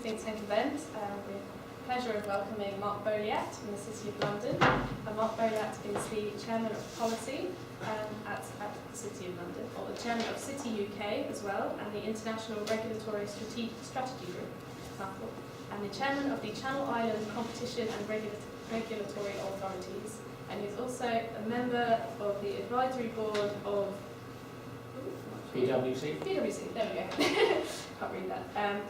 Think Tank event. We have the pleasure of welcoming Mark Boleat from the City of London. Mark Boleat is the Chairman of Policy at the City of London, or the Chairman of City UK as well, and the International Regulatory Strategy Group, and the Chairman of the Channel Island Competition and Regulatory Authorities. And he's also a member of the Advisory Board of PwC. PwC, there we go. Can't read that.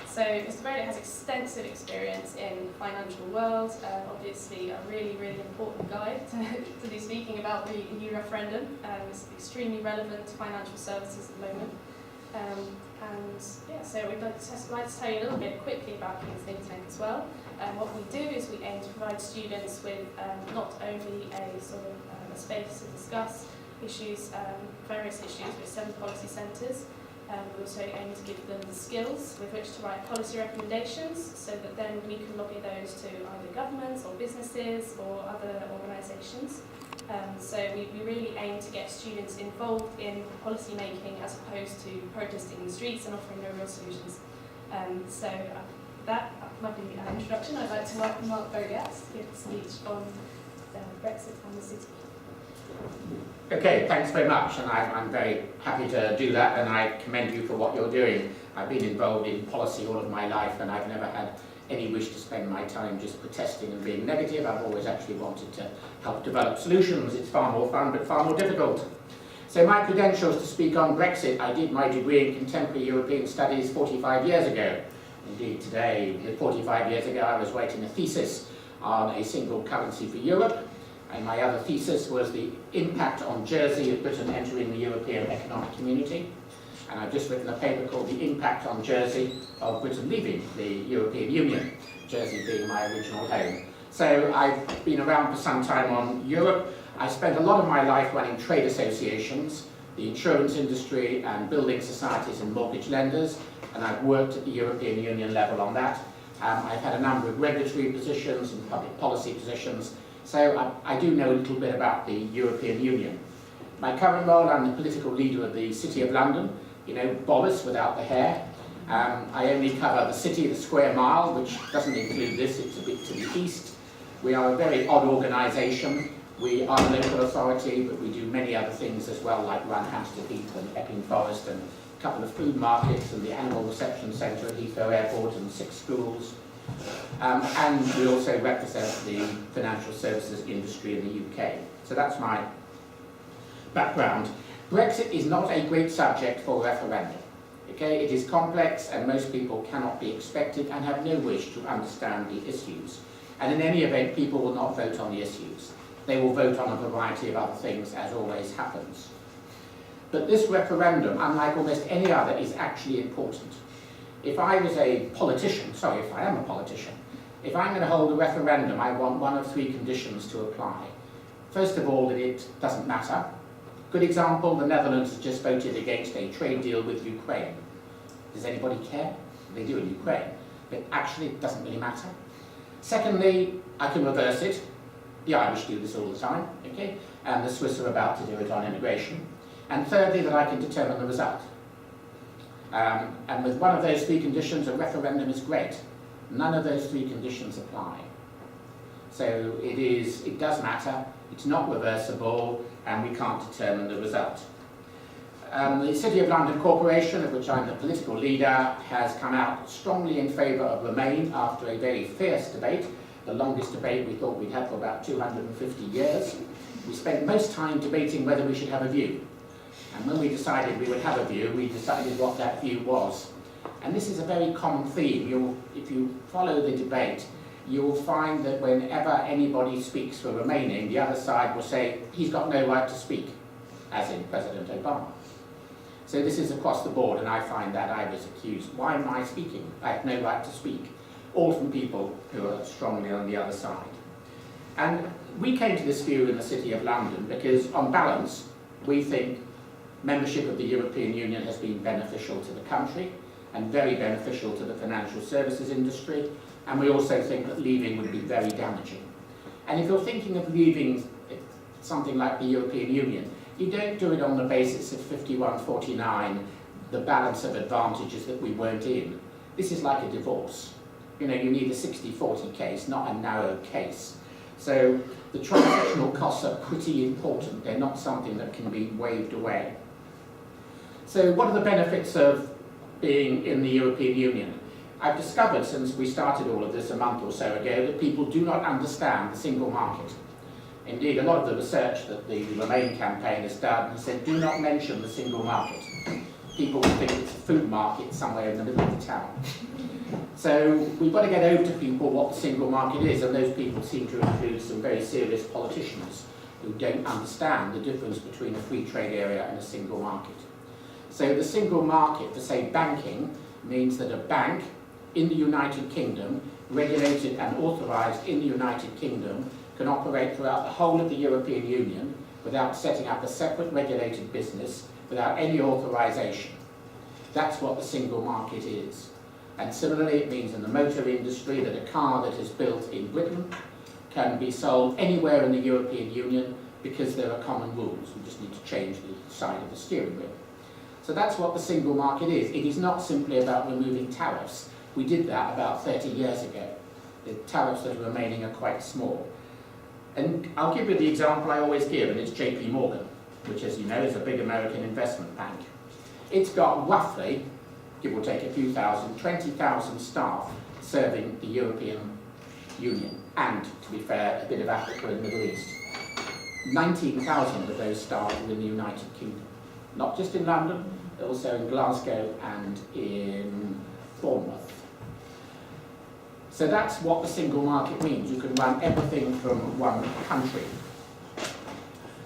So Mr. Boleat has extensive experience in the financial world, obviously a really, really important guy to be speaking about the EU referendum. It's extremely relevant to financial services at the moment. So we'd like to tell you a little bit quickly about King's Think Tank as well. What we do is we aim to provide students with not only a sort of a space to discuss issues, various issues with 7 policy centres. We also aim to give them the skills with which to write policy recommendations so that then we can lobby those to either governments or businesses or other organisations. So we really aim to get students involved in policy making as opposed to protesting in the streets and offering no real solutions. That lovely introduction, I'd like to welcome Mark Boleat to give a speech on Brexit and the city. Okay, thanks very much, and I'm very happy to do that, and I commend you for what you're doing. I've been involved in policy all of my life, and I've never had any wish to spend my time just protesting and being negative. I've always actually wanted to help develop solutions. It's far more fun, but far more difficult. So my credentials to speak on Brexit: I did my degree in Contemporary European Studies 45 years ago. Indeed, today, 45 years ago, I was writing a thesis on a single currency for Europe. And my other thesis was the impact on Jersey of Britain entering the European Economic Community. And I've just written a paper called The Impact on Jersey of Britain leaving the European Union, Jersey being my original home. So I've been around for some time on Europe. I spent a lot of my life running trade associations, the insurance industry and building societies and mortgage lenders, and I've worked at the European Union level on that. I've had a number of regulatory positions and public policy positions. So I do know a little bit about the European Union. My current role, I'm the political leader of the City of London, you know, Boris without the hair. I only cover the city, the square mile, which doesn't include this, it's a bit to the east. We are a very odd organisation. We are a local authority, but we do many other things as well, like run Hampstead Heath and Epping Forest, and a couple of food markets, and the animal reception centre at Heathrow Airport, and 6 schools. And we also represent the financial services industry in the UK. So that's my background. Brexit is not a great subject for referendum. Okay? It is complex, and most people cannot be expected and have no wish to understand the issues. And in any event, people will not vote on the issues. They will vote on a variety of other things, as always happens. But this referendum, unlike almost any other, is actually important. If I was a politician, if I am a politician, if I'm going to hold a referendum, I want 1 of 3 conditions to apply. First of all, that it doesn't matter. Good example, the Netherlands has just voted against a trade deal with Ukraine. Does anybody care? They do in Ukraine, but actually it doesn't really matter. Secondly, I can reverse it. The Irish do this all the time, okay? And the Swiss are about to do it on immigration. And thirdly, that I can determine the result. And with 1 of those 3 conditions, a referendum is great. None of those 3 conditions apply. So it does matter, it's not reversible, and we can't determine the result. The City of London Corporation, of which I'm the political leader, has come out strongly in favour of Remain after a very fierce debate, the longest debate we thought we'd had for about 250 years. We spent most time debating whether we should have a view. And when we decided we would have a view, we decided what that view was. And this is a very common theme. If you follow the debate, you'll find that whenever anybody speaks for remaining, the other side will say, he's got no right to speak, as in President Obama. So this is across the board, and I find that I was accused. Why am I speaking? I have no right to speak. All from people who are strongly on the other side. And we came to this view in the City of London because, on balance, we think membership of the European Union has been beneficial to the country and very beneficial to the financial services industry, and we also think that leaving would be very damaging. And if you're thinking of leaving something like the European Union, you don't do it on the basis of 51-49, the balance of advantages that we weren't in. This is like a divorce. You know, you need a 60-40 case, not a narrow case. So the transactional costs are pretty important. They're not something that can be waved away. So what are the benefits of being in the European Union? I've discovered since we started all of this a month or so ago that people do not understand the single market. Indeed, a lot of the research that the Remain campaign has done has said, do not mention the single market. People will think it's a food market somewhere in the middle of the town. So we've got to get over to people what the single market is, and those people seem to include some very serious politicians who don't understand the difference between a free trade area and a single market. So the single market for, say, banking means that a bank in the United Kingdom, regulated and authorised in the United Kingdom, can operate throughout the whole of the European Union without setting up a separate regulated business, without any authorisation. That's what the single market is. And similarly, it means in the motor industry that a car that is built in Britain can be sold anywhere in the European Union because there are common rules. We just need to change the side of the steering wheel. So that's what the single market is. It is not simply about removing tariffs. We did that about 30 years ago. The tariffs that are remaining are quite small. And I'll give you the example I always give, and it's JP Morgan, which, as you know, is a big American investment bank. It's got roughly, give or take a few thousand, 20,000 staff serving the European Union, and, to be fair, a bit of Africa and the Middle East. 19,000 of those staff are in the United Kingdom. Not just in London, but also in Glasgow and in Bournemouth. So that's what the single market means. You can run everything from one country.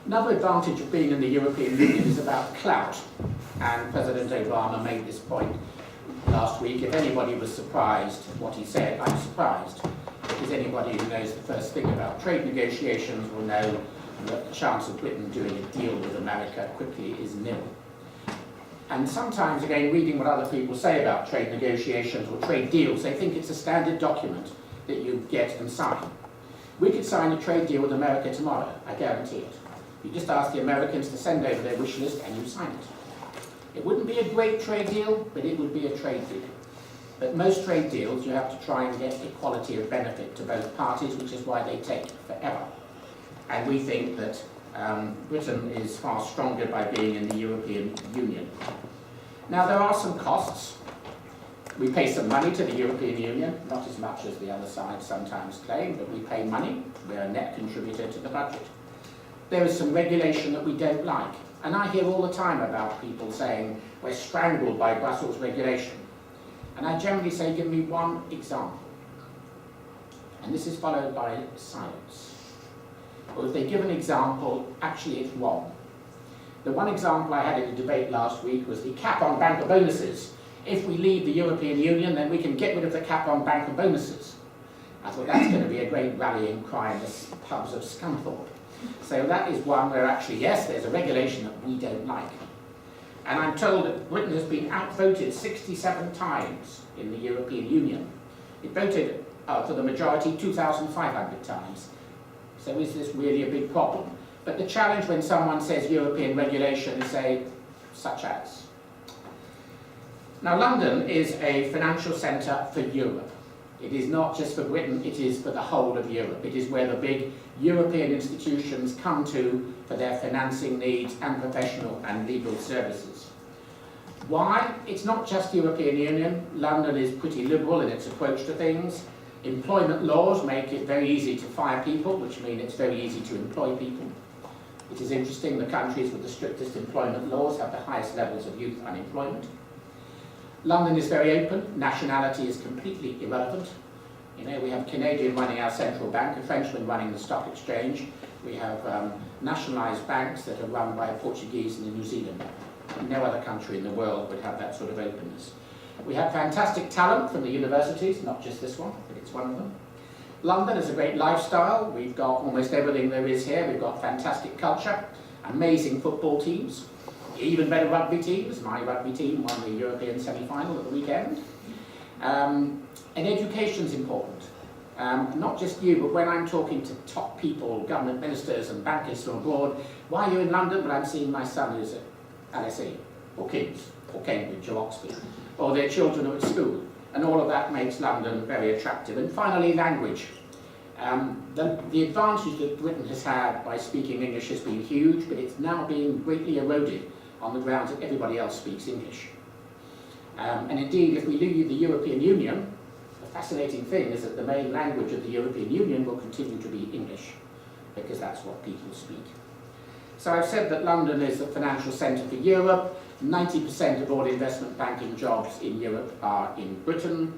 Another advantage of being in the European Union is about clout, and President Obama made this point last week. If anybody was surprised at what he said, I'm surprised, because anybody who knows the first thing about trade negotiations will know that the chance of Britain doing a deal with America quickly is nil. And sometimes, again, reading what other people say about trade negotiations or trade deals, they think it's a standard document that you get and sign. We could sign a trade deal with America tomorrow, I guarantee it. You just ask the Americans to send over their wish list and you sign it. It wouldn't be a great trade deal, but it would be a trade deal. But most trade deals, you have to try and get equality of benefit to both parties, which is why they take forever. And we think that Britain is far stronger by being in the European Union. Now, there are some costs. We pay some money to the European Union, not as much as the other side sometimes claim, but we pay money. We're a net contributor to the budget. There is some regulation that we don't like. And I hear all the time about people saying, we're strangled by Brussels regulation. And I generally say, give me one example. And this is followed by silence. Or if they give an example, actually it's wrong. The one example I had in a debate last week was the cap on banker bonuses. If we leave the European Union, then we can get rid of the cap on banker bonuses. I thought that's going to be a great rallying cry in the pubs of Scunthorpe. So that is one where actually, yes, there's a regulation that we don't like. And I'm told that Britain has been outvoted 67 times in the European Union. It voted for the majority 2,500 times. So is this really a big problem? But the challenge when someone says European regulation is say, such as. Now, London is a financial centre for Europe. It is not just for Britain, it is for the whole of Europe. It is where the big European institutions come to for their financing needs and professional and legal services. Why? It's not just European Union. London is pretty liberal in its approach to things. Employment laws make it very easy to fire people, which means it's very easy to employ people. It is interesting, the countries with the strictest employment laws have the highest levels of youth unemployment. London is very open. Nationality is completely irrelevant. You know, we have a Canadian running our central bank, a Frenchman running the stock exchange. We have nationalised banks that are run by a Portuguese and a New Zealander. No other country in the world would have that sort of openness. We have fantastic talent from the universities, not just this one, but it's one of them. London is a great lifestyle. We've got almost everything there is here. We've got fantastic culture, amazing football teams, even better rugby teams. My rugby team won the European semi-final at the weekend. And education's important. Not just you, but when I'm talking to top people, government ministers and bankers from abroad, why are you in London? Well, I'm seeing my son who's at LSE, or King's, or Cambridge, or Oxford, or their children are at school. And all of that makes London very attractive. And finally, language. The advantage that Britain has had by speaking English has been huge, but it's now being greatly eroded on the grounds that everybody else speaks English. And indeed, if we leave the European Union, the fascinating thing is that the main language of the European Union will continue to be English, because that's what people speak. So I've said that London is the financial centre for Europe. 90% of all investment banking jobs in Europe are in Britain.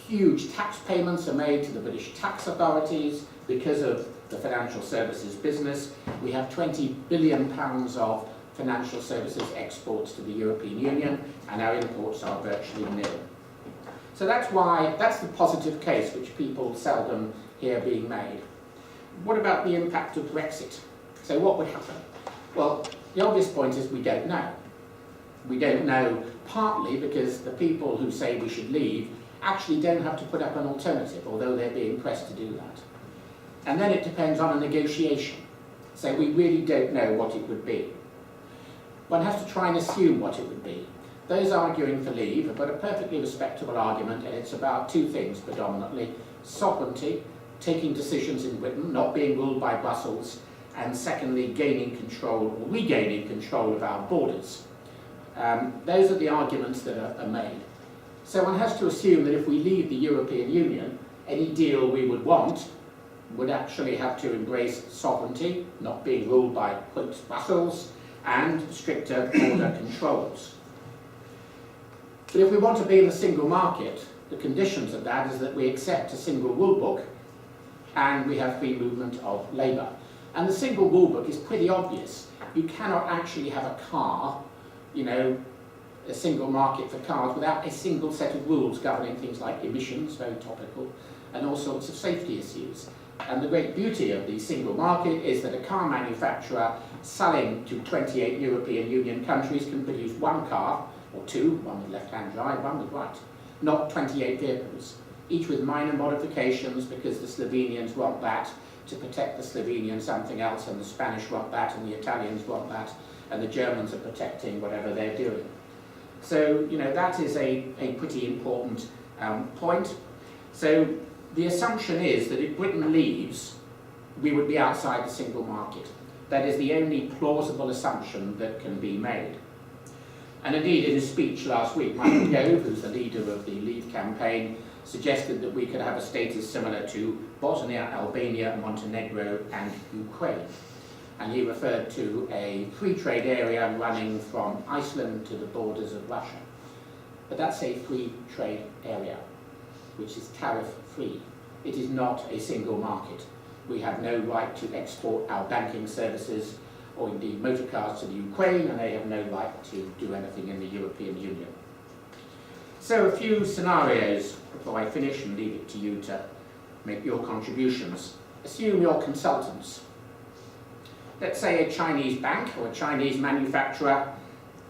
Huge tax payments are made to the British tax authorities because of the financial services business. We have £20 billion of financial services exports to the European Union, and our imports are virtually nil. So that's the positive case which people seldom hear being made. What about the impact of Brexit? So what would happen? Well, the obvious point is we don't know. We don't know partly because the people who say we should leave actually don't have to put up an alternative, although they're being pressed to do that. And then it depends on a negotiation. So we really don't know what it would be. One has to try and assume what it would be. Those arguing for leave have got a perfectly respectable argument, and it's about two things predominantly: sovereignty, taking decisions in Britain, not being ruled by Brussels, and secondly, gaining control, or regaining control of our borders. Those are the arguments that are made. So one has to assume that if we leave the European Union, any deal we would want would actually have to embrace sovereignty, not being ruled by Brussels, and stricter border controls. But if we want to be in the single market, the conditions of that is that we accept a single rule book and we have free movement of labour. And the single rule book is pretty obvious. You cannot actually have a car, a single market for cars without a single set of rules governing things like emissions, very topical, and all sorts of safety issues. And the great beauty of the single market is that a car manufacturer selling to 28 European Union countries can produce one car, or two, one with left-hand drive, one with right, not 28 vehicles, each with minor modifications because the Slovenians want that to protect the Slovenians something else, and the Spanish want that, and the Italians want that, and the Germans are protecting whatever they're doing. So, that is a pretty important point. So, the assumption is that if Britain leaves, we would be outside the single market. That is the only plausible assumption that can be made. And indeed, in his speech last week, Michael Gove, who's the leader of the Leave campaign, suggested that we could have a status similar to Bosnia, Albania, Montenegro, and Ukraine. And he referred to a free trade area running from Iceland to the borders of Russia. But that's a free trade area, which is tariff-free. It is not a single market. We have no right to export our banking services or indeed motor cars to the Ukraine, and they have no right to do anything in the European Union. So a few scenarios before I finish and leave it to you to make your contributions. Assume you're consultants. Let's say a Chinese bank or a Chinese manufacturer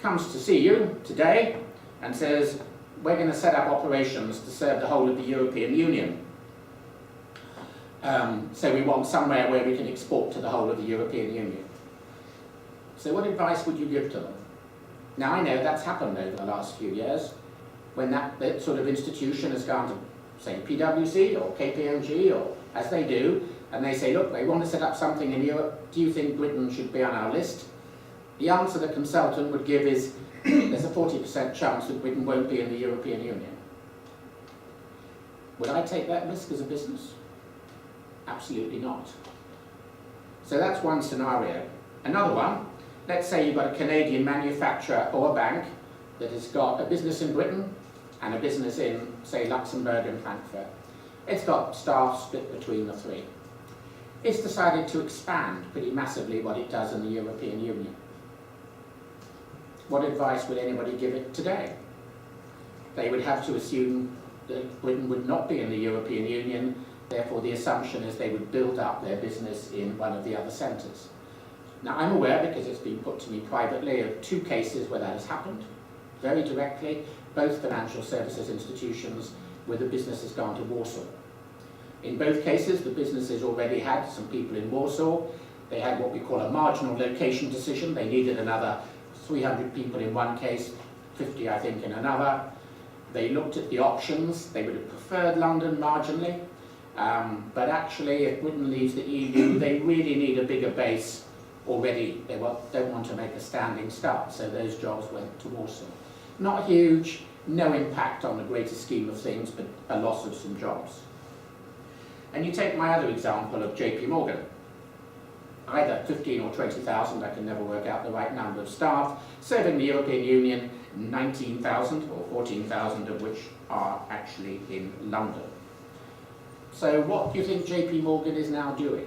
comes to see you today and says, we're going to set up operations to serve the whole of the European Union. So we want somewhere where we can export to the whole of the European Union. So what advice would you give to them? Now I know that's happened over the last few years, when that sort of institution has gone to, say, PwC or KPMG, or as they do, and they say, look, they want to set up something in Europe, do you think Britain should be on our list? The answer the consultant would give is, there's a 40% chance that Britain won't be in the European Union. Would I take that risk as a business? Absolutely not. So that's one scenario. Another one, let's say you've got a Canadian manufacturer or a bank that has got a business in Britain and a business in, say, Luxembourg and Frankfurt. It's got staff split between the three. It's decided to expand pretty massively what it does in the European Union. What advice would anybody give it today? They would have to assume that Britain would not be in the European Union, therefore the assumption is they would build up their business in one of the other centres. Now I'm aware, because it's been put to me privately, of two cases where that has happened, very directly, both financial services institutions where the business has gone to Warsaw. In both cases, the businesses already had some people in Warsaw. They had what we call a marginal location decision. They needed another 300 people in one case, 50 I think in another. They looked at the options. They would have preferred London marginally, but actually if Britain leaves the EU, they really need a bigger base already. They don't want to make a standing start, so those jobs went to Warsaw. Not huge, no impact on the greater scheme of things, but a loss of some jobs. And you take my other example of JP Morgan. Either 15 or 20,000, I can never work out the right number of staff, serving the European Union, 19,000 or 14,000 of which are actually in London. So what do you think JP Morgan is now doing?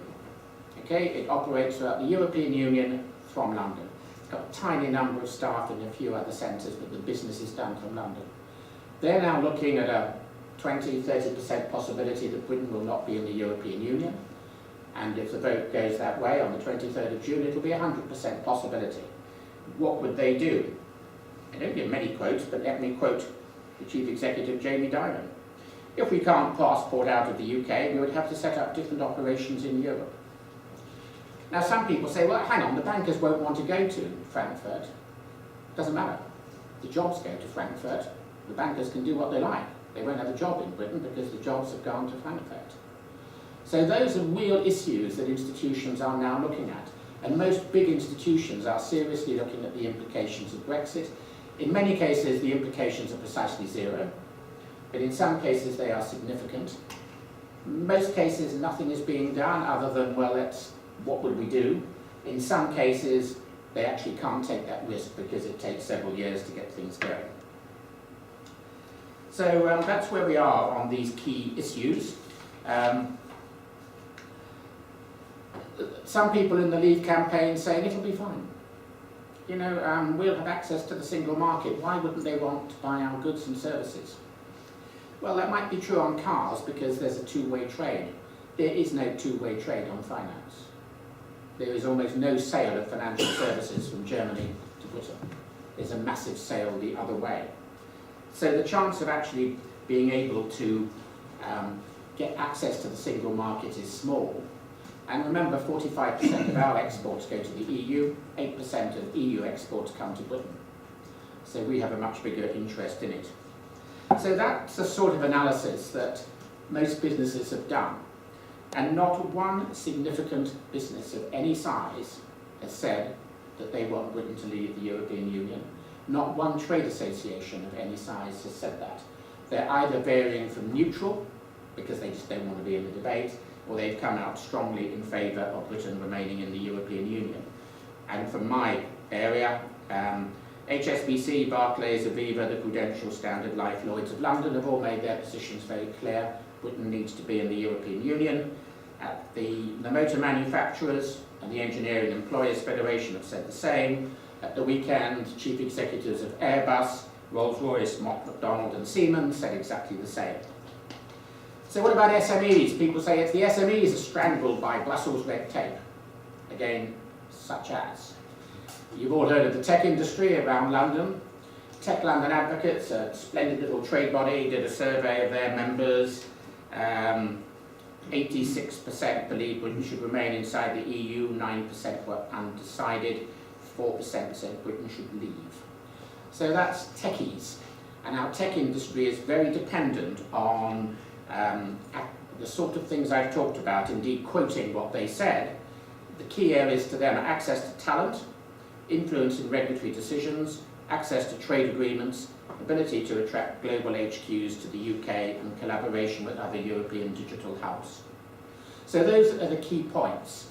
Okay, it operates throughout the European Union from London. It's got a tiny number of staff in a few other centres, but the business is done from London. They're now looking at a 20–30% possibility that Britain will not be in the European Union. And if the vote goes that way on the 23rd of June, it'll be a 100% possibility. What would they do? I don't give many quotes, but let me quote the Chief Executive, Jamie Dimon. If we can't passport out of the UK, we would have to set up different operations in Europe. Now some people say, well, hang on, the bankers won't want to go to Frankfurt. Doesn't matter. The jobs go to Frankfurt. The bankers can do what they like. They won't have a job in Britain because the jobs have gone to Frankfurt. So those are real issues that institutions are now looking at. And most big institutions are seriously looking at the implications of Brexit. In many cases, the implications are precisely zero. But in some cases, they are significant. In most cases, nothing is being done other than, well, what would we do? In some cases, they actually can't take that risk because it takes several years to get things going. So that's where we are on these key issues. Some people in the Leave campaign saying it'll be fine. You know, we'll have access to the single market. Why wouldn't they want to buy our goods and services? Well, that might be true on cars because there's a two-way trade. There is no two-way trade on finance. There is almost no sale of financial services from Germany to Britain. There's a massive sale the other way. So the chance of actually being able to get access to the single market is small. And remember, 45% of our exports go to the EU, 8% of EU exports come to Britain. So we have a much bigger interest in it. So that's the sort of analysis that most businesses have done. And not one significant business of any size has said that they want Britain to leave the European Union. Not one trade association of any size has said that. They're either varying from neutral, because they just don't want to be in the debate, or they've come out strongly in favour of Britain remaining in the European Union. And from my area, HSBC, Barclays, Aviva, the Prudential, Standard Life, Lloyds of London have all made their positions very clear. Britain needs to be in the European Union. The motor manufacturers and the Engineering Employers Federation have said the same. At the weekend, chief executives of Airbus, Rolls-Royce, Mott MacDonald and Siemens said exactly the same. So what about SMEs? People say it's the SMEs are strangled by Brussels red tape. Again, such as. You've all heard of the tech industry around London. Tech London Advocates, a splendid little trade body, did a survey of their members. 86% believe Britain should remain inside the EU, 9% were undecided, 4% said Britain should leave. So that's techies. And our tech industry is very dependent on the sort of things I've talked about, indeed quoting what they said. The key areas to them are access to talent, influence in regulatory decisions, access to trade agreements, ability to attract global HQs to the UK, and collaboration with other European digital hubs. So those are the key points.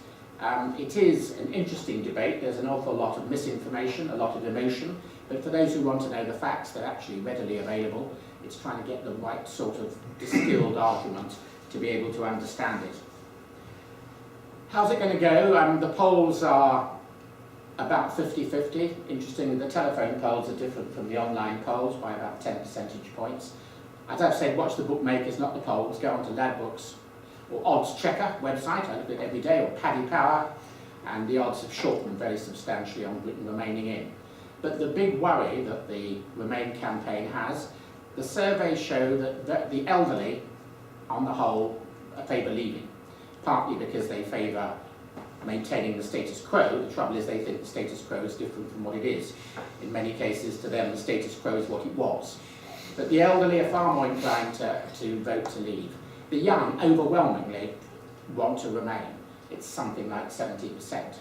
It is an interesting debate. There's an awful lot of misinformation, a lot of emotion, but for those who want to know the facts, they're actually readily available. It's trying to get the right sort of distilled argument to be able to understand it. How's it going to go? The polls are about 50-50. Interestingly, the telephone polls are different from the online polls by about 10 percentage points. As I've said, watch the bookmakers, not the polls. Go onto Ladbrokes or Odds Checker website, I look at it every day, or Paddy Power, and the odds have shortened very substantially on Britain remaining in. But the big worry that the Remain campaign has, the surveys show that the elderly, on the whole, favour leaving, partly because they favour maintaining the status quo. The trouble is they think the status quo is different from what it is. In many cases, to them, the status quo is what it was. But the elderly are far more inclined to vote to leave. The young overwhelmingly want to remain. It's something like 70%.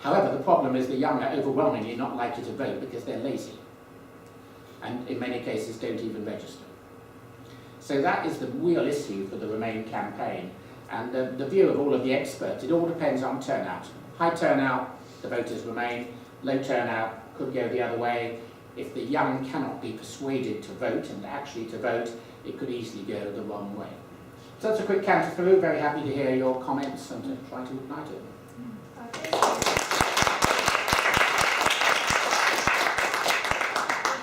However, the problem is the young are overwhelmingly not likely to vote because they're lazy, and in many cases don't even register. So that is the real issue for the Remain campaign. And the view of all of the experts, it all depends on turnout. High turnout, the voters remain. Low turnout could go the other way. If the young cannot be persuaded to vote, and actually to vote, it could easily go the wrong way. So that's a quick counter through. Very happy to hear your comments and to try to ignite it. Thank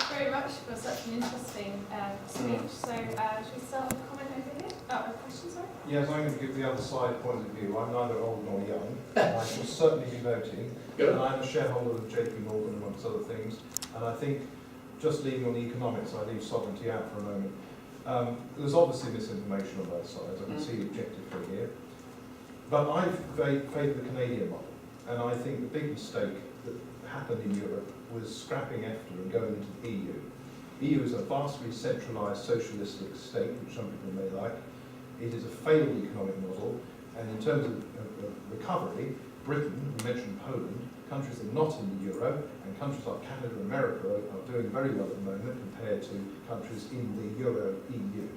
you very much for such an interesting speech. So should we start with a comment over here? Oh, a question, sorry? Yes, I'm going to give the other side point of view. I'm neither old nor young, and I shall certainly be voting. Good. And I'm a shareholder of JP Morgan, amongst other things. And I think, just leaving on the economics, I leave sovereignty out for a moment. There's obviously misinformation on both sides. I can see the objective for here. But I favour the Canadian model. And I think the big mistake that happened in Europe was scrapping EFTA and going into the EU. The EU is a vastly centralised socialistic state, which some people may like. It is a failed economic model, and in terms of recovery, Britain, we mentioned Poland, countries that are not in the euro, and countries like Canada and America are doing very well at the moment compared to countries in the euro EU.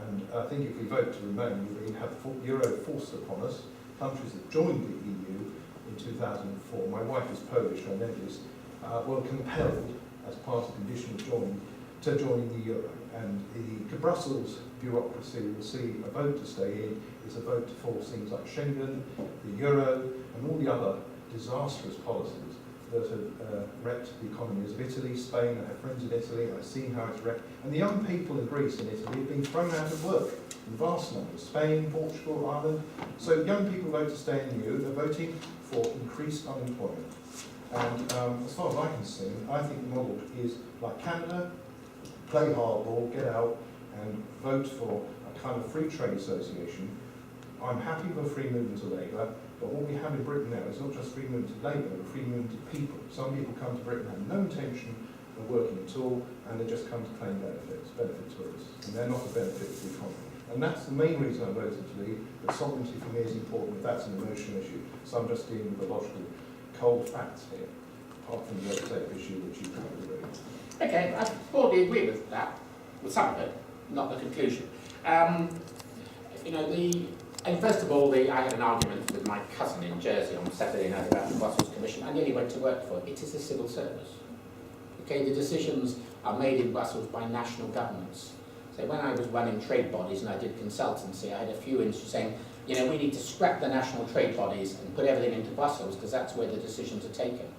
And I think if we vote to remain, we have euro forced upon us. Countries that joined the EU in 2004, my wife is Polish, I know this, were compelled, as part of the condition of joining the euro. And the Brussels bureaucracy will see a vote to stay in is a vote to force things like Schengen, the euro, and all the other disastrous policies that have wrecked the economies of Italy, Spain. I have friends in Italy, I've seen how it's wrecked. And the young people in Greece and Italy have been thrown out of work in vast numbers, Spain, Portugal, Ireland. So young people vote to stay in the EU, they're voting for increased unemployment. And as far as I can see, I think the model is like Canada, play hardball, get out and vote for a kind of free trade association. I'm happy for free movement of labour, but what we have in Britain now is not just free movement of labour, but free movement of people. Some people come to Britain and have no intention of working at all, and they just come to claim benefit tourists, and they're not a benefit to the economy. And that's the main reason I voted to leave, but sovereignty for me is important if that's an emotional issue. So I'm just dealing with the logical, cold facts here, apart from the other issue which you covered already. Okay, I broadly agree with that, with some of it, not the conclusion. And first of all, I had an argument with my cousin in Jersey on Saturday night about the Brussels Commission. I nearly went to work for it. It is a civil service. Okay, the decisions are made in Brussels by national governments. So when I was running trade bodies and I did consultancy, I had a few instances saying, we need to scrap the national trade bodies and put everything into Brussels because that's where the decisions are taken.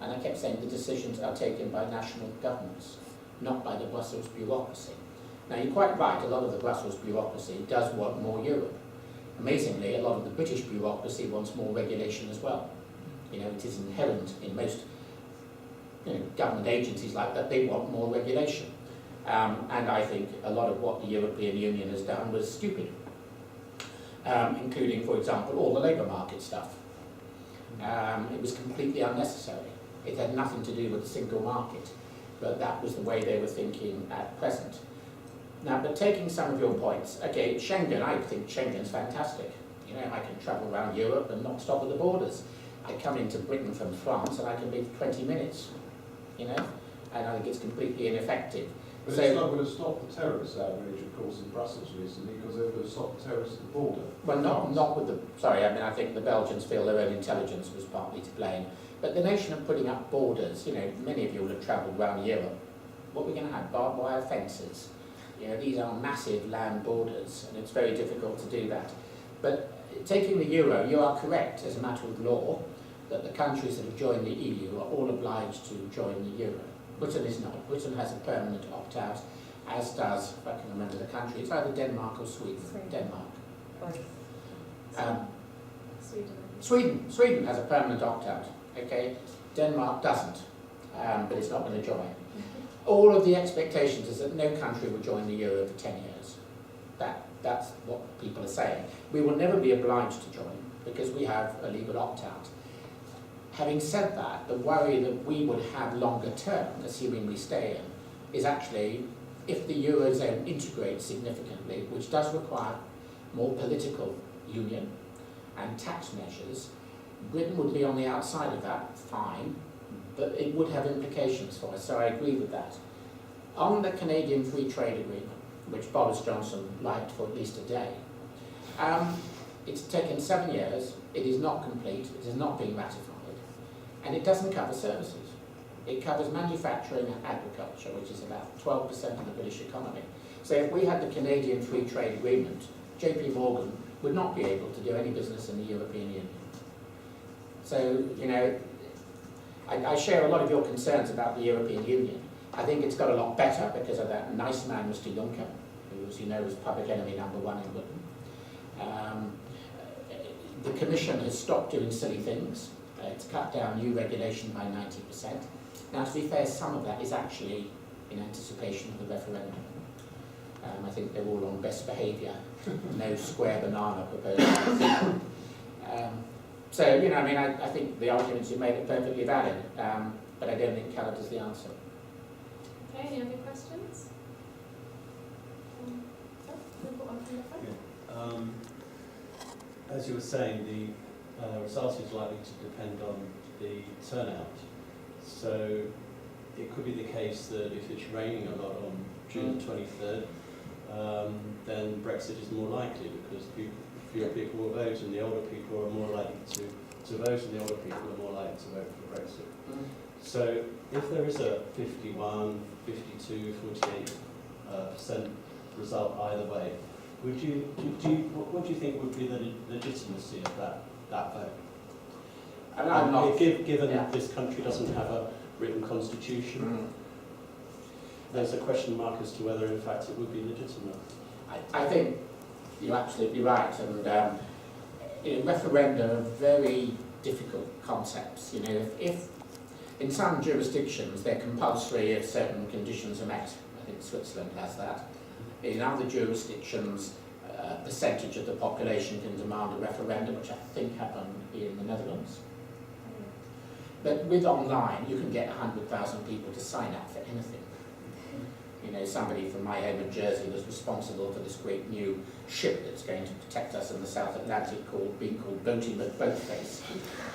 And I kept saying the decisions are taken by national governments, not by the Brussels bureaucracy. Now, you're quite right, a lot of the Brussels bureaucracy does want more Europe. Amazingly, a lot of the British bureaucracy wants more regulation as well. It is inherent in most government agencies like that, they want more regulation. And I think a lot of what the European Union has done was stupid, including, for example, all the labour market stuff. It was completely unnecessary. It had nothing to do with the single market, but that was the way they were thinking at present. Now, but taking some of your points, okay, Schengen, I think Schengen's fantastic. I can travel around Europe and not stop at the borders. I come into Britain from France and I can leave 20 minutes, and I think it's completely ineffective. But it's not going to stop the terrorist outrage, of course, in Brussels recently, because they're going to stop the terrorists at the border. Well, not with the... I think the Belgians feel their own intelligence was partly to blame. But the notion of putting up borders, many of you will have travelled around Europe. What we're going to have, barbed wire fences. These are massive land borders, and it's very difficult to do that. But taking the euro, you are correct as a matter of law that the countries that have joined the EU are all obliged to join the euro. Britain is not. Britain has a permanent opt-out, as does, if I can remember the country, it's either Denmark or Sweden. Denmark. Sweden has a permanent opt-out. Okay, Denmark doesn't, but it's not going to join. All of the expectations is that no country will join the euro for 10 years. That's what people are saying. We will never be obliged to join because we have a legal opt-out. Having said that, the worry that we would have longer term, assuming we stay in, is actually if the Eurozone integrates significantly, which does require more political union and tax measures, Britain would be on the outside of that, fine, but it would have implications for us, so I agree with that. On the Canadian Free Trade Agreement, which Boris Johnson liked for at least a day, it's taken 7 years, it is not complete, it is not being ratified, and it doesn't cover services. It covers manufacturing and agriculture, which is about 12% of the British economy. So if we had the Canadian Free Trade Agreement, JP Morgan would not be able to do any business in the European Union. So, you know, I share a lot of your concerns about the European Union. I think it's got a lot better because of that nice man, Mr. Juncker, who, as you know, was public enemy #1 in Britain. The Commission has stopped doing silly things. It's cut down new regulation by 90%. Now, to be fair, some of that is actually in anticipation of the referendum. I think they're all on best behaviour, no square banana proposals. So, you know, I mean, I think the arguments you made are perfectly valid, but I don't think colour is the answer. Okay, any other questions? We've got one from the front. As you were saying, the result is likely to depend on the turnout. So it could be the case that if it's raining a lot on June 23rd, then Brexit is more likely because fewer people will vote and the older people are more likely to vote and the older people are more likely to vote for Brexit. So if there is a 51, 52, 48% result either way, what do you think would be the legitimacy of that vote? And I'm not, given that this country doesn't have a written constitution, there's a question mark as to whether in fact it would be legitimate. I think you're absolutely right, and you know, referenda are very difficult concepts. You know, if in some jurisdictions they're compulsory if certain conditions are met. I think Switzerland has that. In other jurisdictions, a percentage of the population can demand a referendum, which I think happened in the Netherlands. But with online, you can get 100,000 people to sign up for anything. You know, somebody from my home in Jersey was responsible for this great new ship that's going to protect us in the South Atlantic being called Boaty McBoatface,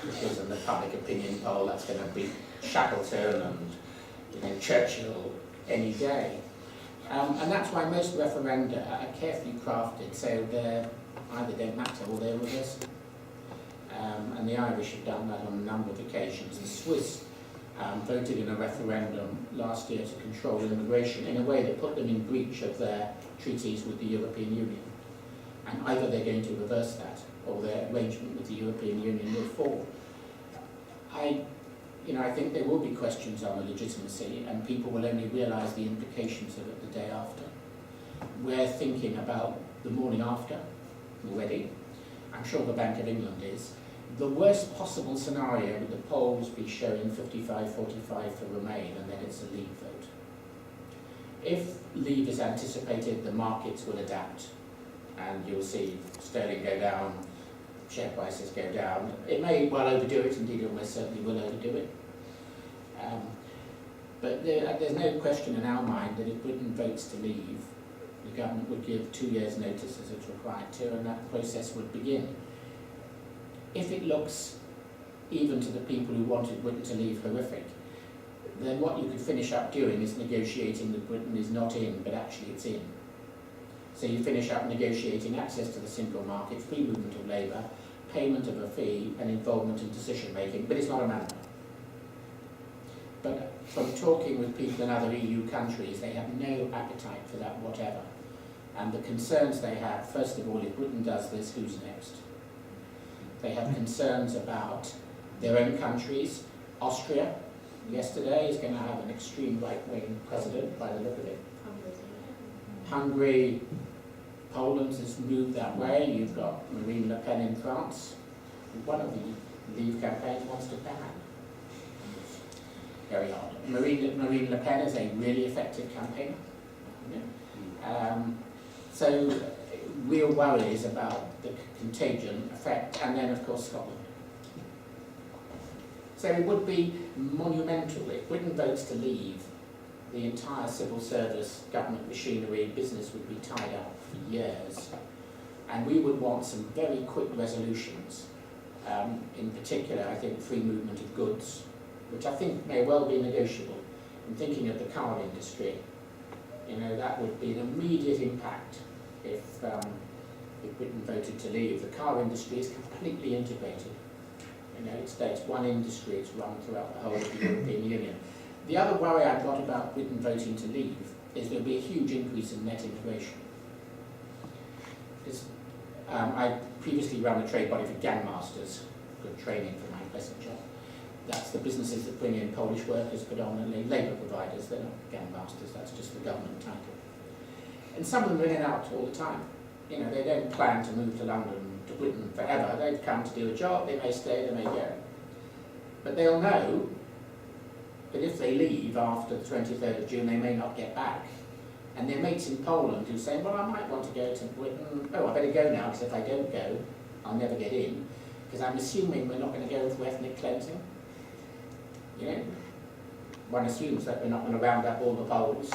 because in the public opinion poll that's going to be Shackleton and, you know, Churchill any day. And that's why most referenda are carefully crafted, so they either don't matter or they're reversible. And the Irish have done that on a number of occasions. The Swiss voted in a referendum last year to control immigration in a way that put them in breach of their treaties with the European Union. And either they're going to reverse that or their arrangement with the European Union will fall. I think there will be questions on the legitimacy, and people will only realise the implications of it the day after. We're thinking about the morning after already. I'm sure the Bank of England is. The worst possible scenario would the polls be showing 55-45 for Remain, and then it's a Leave vote. If Leave is anticipated, the markets will adapt, and you'll see sterling go down, share prices go down. It may well overdo it, indeed it almost certainly will overdo it. But there's no question in our mind that if Britain votes to leave, the government would give 2 years' notice as it's required to, and that process would begin. If it looks, even to the people who wanted Britain to leave, horrific, then what you could finish up doing is negotiating that Britain is not in, but actually it's in. So you finish up negotiating access to the single market, free movement of labour, payment of a fee, and involvement in decision making, but it's not a mandate. But from talking with people in other EU countries, they have no appetite for that whatever. And the concerns they have, first of all, if Britain does this, who's next? They have concerns about their own countries. Austria, yesterday, is going to have an extreme right-wing president, by the look of it. Hungary, Poland has moved that way. You've got Marine Le Pen in France. One of the Leave campaigns wants to ban. Very odd. Marine Le Pen is a really effective campaigner. So real worries about the contagion effect, and then of course Scotland. So it would be monumental if Britain votes to leave. the entire civil service, government machinery, business would be tied up for years. And we would want some very quick resolutions. In particular, I think free movement of goods, which I think may well be negotiable. I'm thinking of the car industry. You know, that would be an immediate impact if Britain voted to leave. The car industry is completely integrated. You know, it's one industry, it's run throughout the whole of the European Union. The other worry I've got about Britain voting to leave is there'll be a huge increase in net immigration. I previously ran a trade body for gang masters, good training for my present job. That's the businesses that bring in Polish workers, predominantly labour providers. They're not gang masters, that's just the government title. And some of them are in and out all the time. You know, they don't plan to move to London, to Britain forever. They've come to do a job, they may stay, they may go. But they'll know that if they leave after the 23rd of June, they may not get back. And their mates in Poland who say, well, I might want to go to Britain. Oh, I better go now, because if I don't go, I'll never get in. Because I'm assuming we're not going to go through ethnic cleansing. You know, one assumes that we're not going to round up all the Poles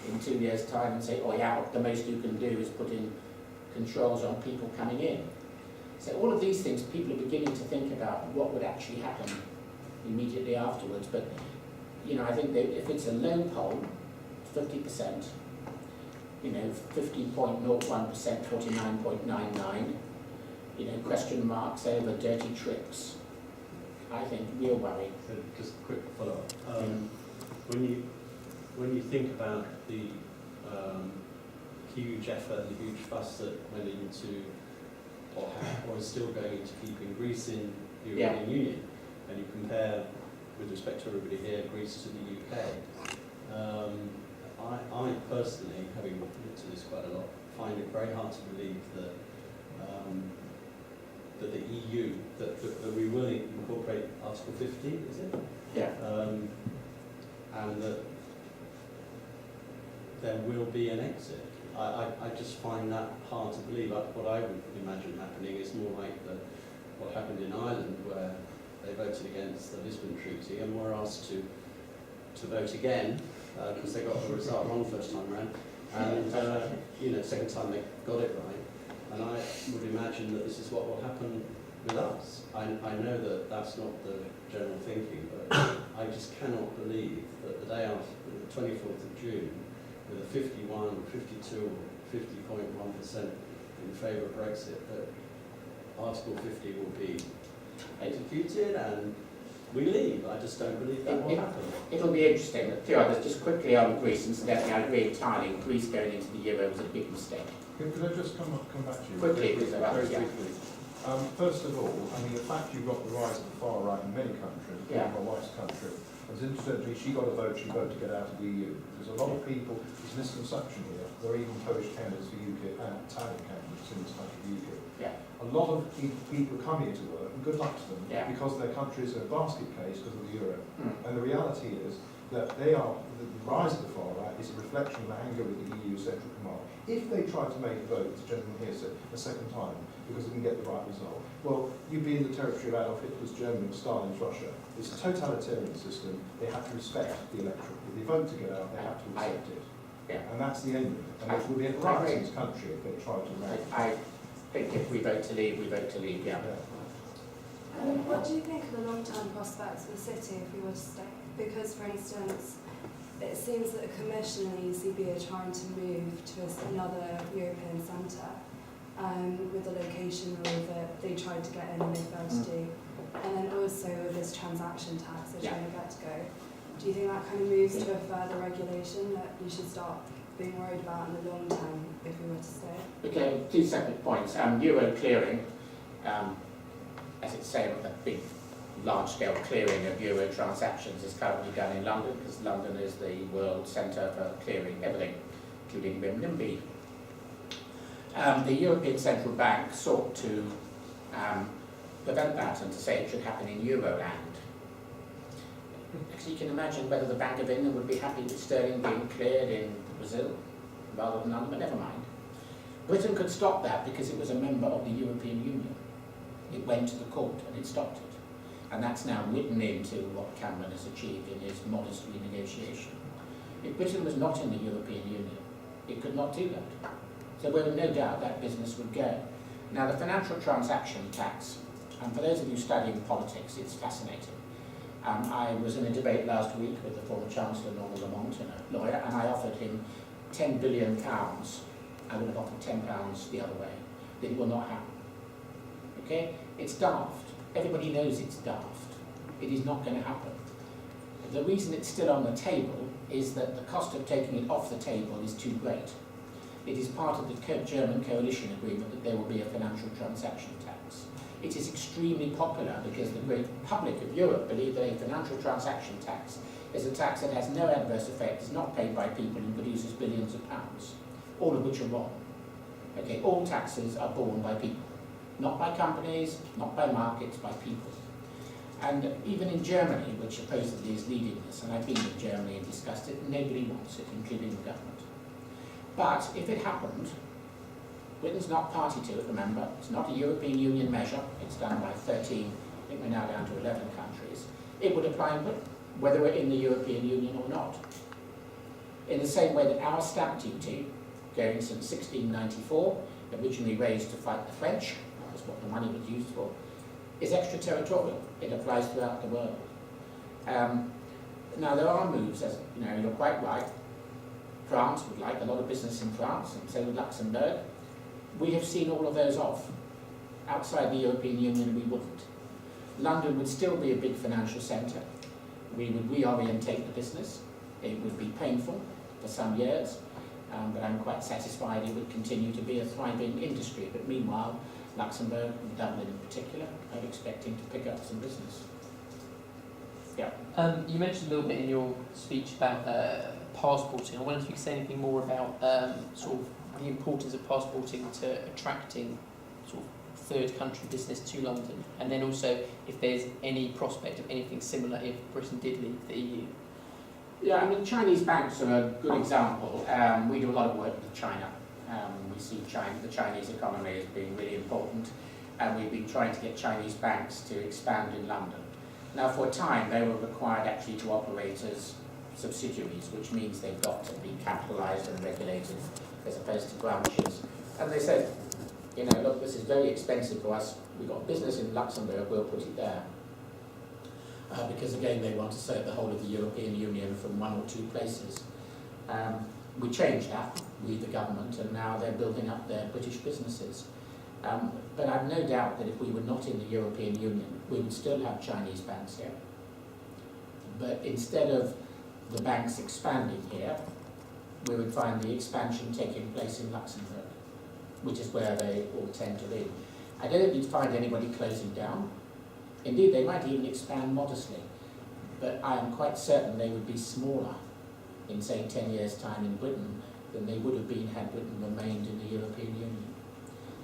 in 2 years' time and say, oh yeah, the most you can do is put in controls on people coming in. So all of these things, people are beginning to think about what would actually happen immediately afterwards. But, you know, I think that if it's a low poll, 50%, you know, 50.01%, 49.99, you know, question marks over dirty tricks. I think real worry. So just a quick follow-up. When you think about the huge effort and the huge fuss that went into, or is still going into keeping Greece in the European Union, and you compare, with respect to everybody here, Greece to the UK, I personally, having looked at this quite a lot, find it very hard to believe that that the EU, that we will incorporate Article 50, is it? Yeah. And that there will be an exit. I just find that hard to believe. What I would imagine happening is more like what happened in Ireland, where they voted against the Lisbon Treaty and were asked to vote again, because they got the result wrong first time around, and you know, second time they got it right. And I would imagine that this is what will happen with us. I know that that's not the general thinking, but I just cannot believe that the day after, the 24th of June, with a 51, 52, 50.1% in favour of Brexit, that Article 50 will be executed and we leave. I just don't believe that will happen. It'll be interesting. A few others, just quickly on Greece, incidentally, I agree entirely. Greece going into the Euro was a big mistake. Could I just come back to you? Quickly, because very briefly. First of all, I mean, the fact you've got the rise of the far right in many countries, including my wife's country, as incidentally, she got a vote, she voted to get out of the EU. There's a lot of people, there's a misconception here, there are even Polish candidates for UKIP and Italian candidates in this country for UKIP. Yeah. A lot of people come here to work, and good luck to them, Yeah. because their country is a basket case because of the euro. Mm. And the reality is that the rise of the far right is a reflection of the anger with the EU Central Command. If they try to make a vote, as the gentleman here said, a second time, because they can get the right result, well, you'd be in the territory of Adolf Hitler's Germany and Stalin's Russia. It's a totalitarian system. They have to respect the electorate. If they vote to get out, they have to accept it. Yeah. And that's the end of it. And it would be a riot in this country if they tried to make it. I think if we vote to leave, we vote to leave, yeah. What do you think of the long-term prospects for the city if we were to stay? Because, for instance, it seems that the Commission and the ECB are trying to move to another European centre with the location rule that they tried to get in and they failed to do. And then also with this transaction tax they're trying to get to go. Do you think that kind of moves to a further regulation that you should start being worried about in the long term if we were to stay? Okay, two separate points. Euro clearing, as it's saying, the big, large-scale clearing of euro transactions is currently done in London, because London is the world centre for clearing everything, including renminbi. The European Central Bank sought to prevent that and to say it should happen in Euroland. Because you can imagine whether the Bank of England would be happy with sterling being cleared in Brazil rather than London, but never mind. Britain could stop that because it was a member of the European Union. It went to the court and it stopped it. And that's now written into what Cameron has achieved in his modest renegotiation. If Britain was not in the European Union, it could not do that. So well, no doubt that business would go. Now the financial transaction tax, and for those of you studying politics, it's fascinating. I was in a debate last week with the former Chancellor, Norman Lamont, a lawyer, and I offered him £10 billion. I would have offered £10 the other way. It will not happen. Okay? It's daft. Everybody knows it's daft. It is not going to happen. The reason it's still on the table is that the cost of taking it off the table is too great. It is part of the German coalition agreement that there will be a financial transaction tax. It is extremely popular because the great public of Europe believe that a financial transaction tax is a tax that has no adverse effect, is not paid by people and produces billions of pounds, all of which are wrong. Okay, all taxes are borne by people, not by companies, not by markets, by people. And even in Germany, which supposedly is leading this, and I've been in Germany and discussed it, nobody wants it, including the government. But if it happened, Britain's not party to it, remember. It's not a European Union measure. It's done by 13, I think we're now down to 11 countries. It would apply in Britain, whether we're in the European Union or not. In the same way that our stamp duty, going since 1694, originally raised to fight the French, that was what the money was used for, is extraterritorial. It applies throughout the world. Now there are moves, as you know, you're quite right. France would like a lot of business in France, and so would Luxembourg. We have seen all of those off. Outside the European Union, we wouldn't. London would still be a big financial centre. We would reorientate the business. It would be painful for some years, but I'm quite satisfied it would continue to be a thriving industry. But meanwhile, Luxembourg and Dublin in particular are expecting to pick up some business. Yeah. You mentioned a little bit in your speech about passporting. I wonder if you could say anything more about sort of the importance of passporting to attracting sort of third country business to London, and then also if there's any prospect of anything similar if Britain did leave the EU. Yeah, I mean, Chinese banks are a good example. We do a lot of work with China. We see the Chinese economy as being really important, and we've been trying to get Chinese banks to expand in London. Now, for a time, they were required actually to operate as subsidiaries, which means they've got to be capitalised and regulated as opposed to branches. And they said, you know, look, this is very expensive for us. We've got business in Luxembourg, we'll put it there. Because again, they want to serve the whole of the European Union from one or two places. We changed that, we the government, and now they're building up their British businesses. But I've no doubt that if we were not in the European Union, we would still have Chinese banks here. But instead of the banks expanding here, we would find the expansion taking place in Luxembourg, which is where they all tend to be. I don't think you'd find anybody closing down. Indeed, they might even expand modestly, but I am quite certain they would be smaller in, say, 10 years' time in Britain than they would have been had Britain remained in the European Union.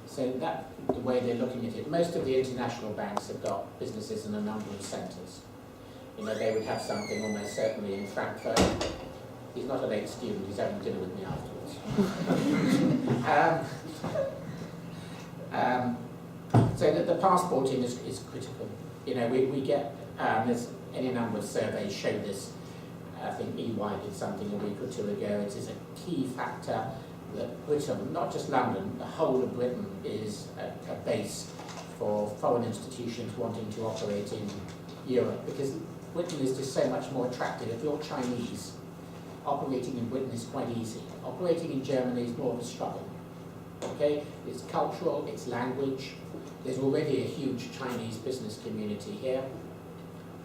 So that's the way they're looking at it. Most of the international banks have got businesses in a number of centres. You know, they would have something almost certainly in Frankfurt. He's not a late student, he's having dinner with me afterwards. So that the passporting is critical. You know, we get, there's any number of surveys show this. I think EY did something a week or two ago. It is a key factor that Britain, not just London, the whole of Britain is a base for foreign institutions wanting to operate in Europe, because Britain is just so much more attractive. If you're Chinese, operating in Britain is quite easy. Operating in Germany is more of a struggle. Okay, it's cultural, it's language. There's already a huge Chinese business community here.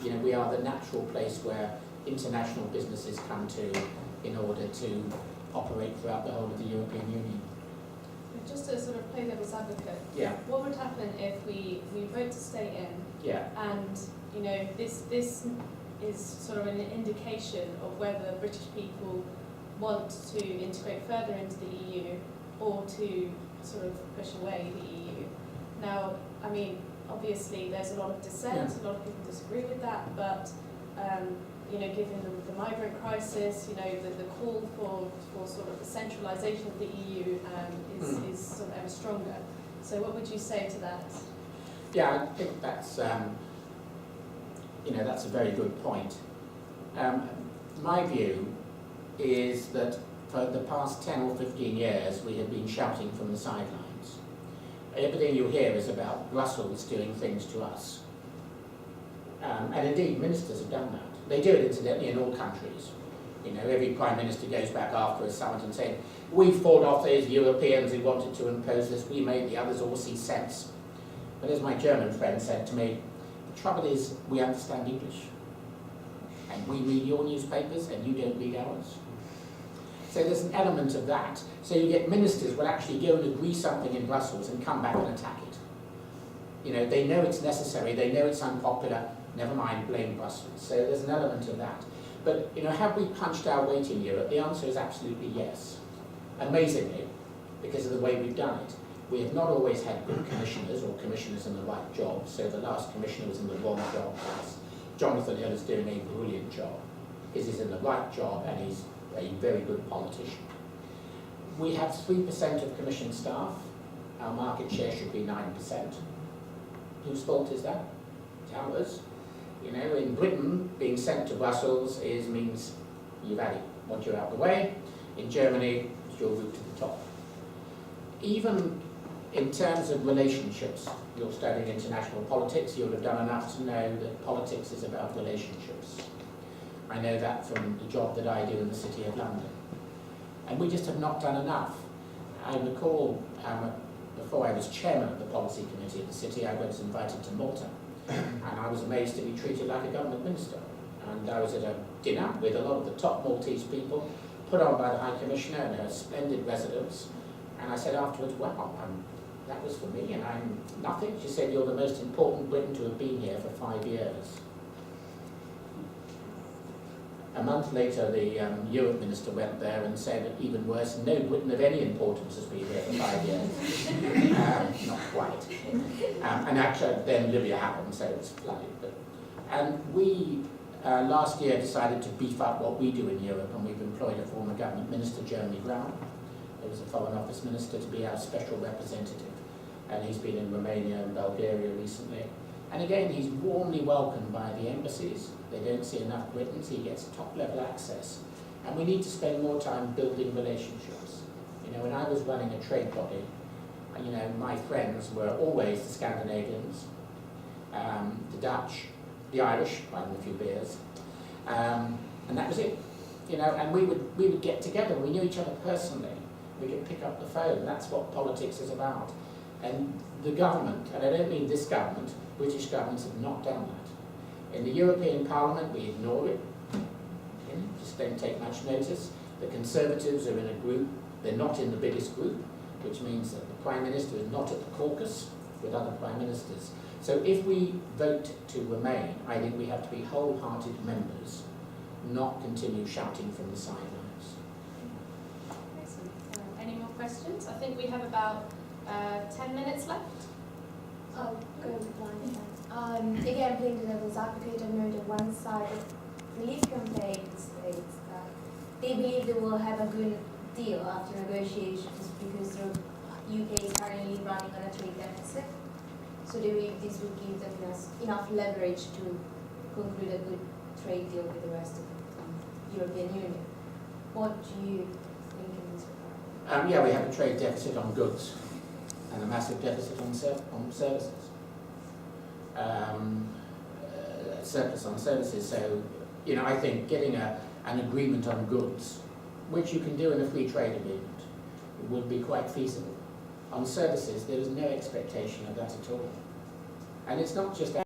You know, we are the natural place where international businesses come to in order to operate throughout the whole of the European Union. Just to sort of play devil's advocate, Yeah. what would happen if we vote to stay in? Yeah. And you know, this is sort of an indication of whether British people want to integrate further into the EU or to sort of push away the EU. Now, I mean, obviously there's a lot of dissent, a lot of people disagree with that, but you know, given the migrant crisis, you know, the call for sort of the centralisation of the EU is sort of ever stronger. So what would you say to that? Yeah, I think that's, you know, that's a very good point. My view is that for the past 10 or 15 years we have been shouting from the sidelines. Everything you hear is about Brussels doing things to us. And indeed, ministers have done that. They do it incidentally in all countries. You know, every Prime Minister goes back after a summit and says, we fought off those Europeans who wanted to impose this, we made the others all see sense. But as my German friend said to me, the trouble is we understand English. And we read your newspapers and you don't read ours. So there's an element of that. So you get ministers will actually go and agree something in Brussels and come back and attack it. You know, they know it's necessary, they know it's unpopular, never mind, blame Brussels. So there's an element of that. But, you know, have we punched our weight in Europe? The answer is absolutely yes. Amazingly, because of the way we've done it. We have not always had good commissioners or commissioners in the right job. So the last commissioner was in the wrong job. Jonathan Hill is doing a brilliant job. He's in the right job and he's a very good politician. We have 3% of commission staff. Our market share should be 9%. Whose fault is that? It's ours. You know, in Britain, being sent to Brussels means you've had it. Once you're out of the way, in Germany, it's your route to the top. Even in terms of relationships, you're studying international politics, you'll have done enough to know that politics is about relationships. I know that from the job that I do in the City of London. And we just have not done enough. I recall, before I was chairman of the policy committee of the city, I was invited to Malta. And I was amazed to be treated like a government minister. And I was at a dinner with a lot of the top Maltese people, put on by the High Commissioner in her splendid residence. And I said afterwards, well, that was for me, and I'm nothing. She said, you're the most important Briton to have been here for 5 years. A month later, the Europe minister went there and said, even worse, no Briton of any importance has been here for 5 years. Not quite. And actually, then Libya happened, so it was flooded. And we, last year, decided to beef up what we do in Europe, and we've employed a former government minister, Jeremy Brown, who was a Foreign Office minister, to be our special representative. And he's been in Romania and Bulgaria recently. And again, he's warmly welcomed by the embassies. They don't see enough Britons. He gets top-level access. And we need to spend more time building relationships. You know, when I was running a trade body, you know, my friends were always the Scandinavians, the Dutch, the Irish, buying a few beers, and that was it. You know, and we would get together. We knew each other personally. We could pick up the phone. That's what politics is about. And the government, and I don't mean this government, British governments have not done that. In the European Parliament, we ignore it. Okay? Just don't take much notice. The Conservatives are in a group. They're not in the biggest group, which means that the Prime Minister is not at the caucus with other Prime Ministers. So if we vote to remain, I think we have to be wholehearted members, not continue shouting from the sidelines. Excellent. Any more questions? I think we have about 10 minutes left. I'll go with mine. Again, playing the devil's advocate, I know that one side of relief campaign states that they believe they will have a good deal after negotiations because the UK is currently running on a trade deficit. So they believe this would give them enough leverage to conclude a good trade deal with the rest of the European Union. What do you think in this regard? Yeah, we have a trade deficit on goods and a massive deficit on services. Surplus on services. So, you know, I think getting an agreement on goods, which you can do in a free trade agreement, would be quite feasible. On services, there is no expectation of that at all. And it's not just